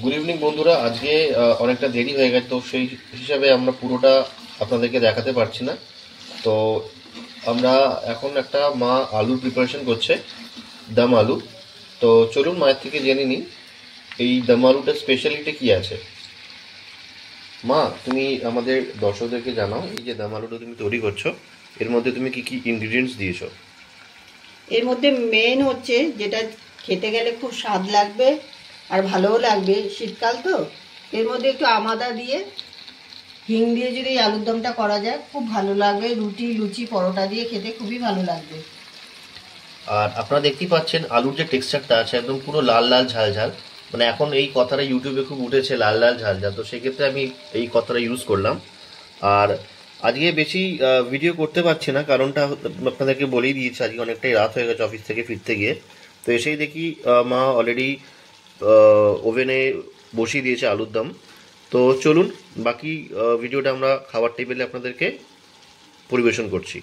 Good evening বন্ধুরা। আজকে অনেকটা দেরি হয়ে গেছে, তো সেই হিসাবে আমরা পুরোটা আপনাদেরকে দেখাতে পারছি না। তো আমরা এখন একটা মা আলুর প্রিপারেশন করছে, দম আলু। তো চলুন মায়ের থেকে জেনে নিই এই দম আলুটার স্পেশালিটি কী আছে। মা, তুমি আমাদের দর্শকদেরকে জানাও, এই যে দম আলুটা তুমি তৈরি করছো, এর মধ্যে তুমি কি কি ইনগ্রিডিয়েন্টস দিয়েছো? এর মধ্যে মেন হচ্ছে যেটা খেতে গেলে খুব স্বাদ লাগবে আর ভালোও লাগবে, শীতকাল তো। এর মধ্যে একটু আমাদা দিয়ে, হিং দিয়ে যদি এই আলুর দমটা করা যায় খুব ভালো লাগবে। রুটি, লুচি, পরোটা দিয়ে খেতে খুবই ভালো লাগবে। আর আপনারা দেখতেই পাচ্ছেন আলুর যে টেক্সচারটা আছে একদম পুরো লাল লাল ঝাল ঝাল। মানে এখন এই কথাটা ইউটিউবে খুব উঠেছে, লাল লাল ঝাল ঝাল, তো সেক্ষেত্রে আমি এই কথাটা ইউজ করলাম। আর আজকে বেশি ভিডিও করতে পারছি না, কারণটা আপনাদেরকে বলেই দিয়েছি, আজকে অনেকটাই রাত হয়ে গেছে অফিস থেকে ফিরতে গিয়ে। তো এসেই দেখি মা অলরেডি ওভেনে বসিয়ে দিয়েছে আলুর দম। তো চলুন বাকি ভিডিওটা আমরা খাবার টেবিলে আপনাদেরকে পরিবেশন করছি।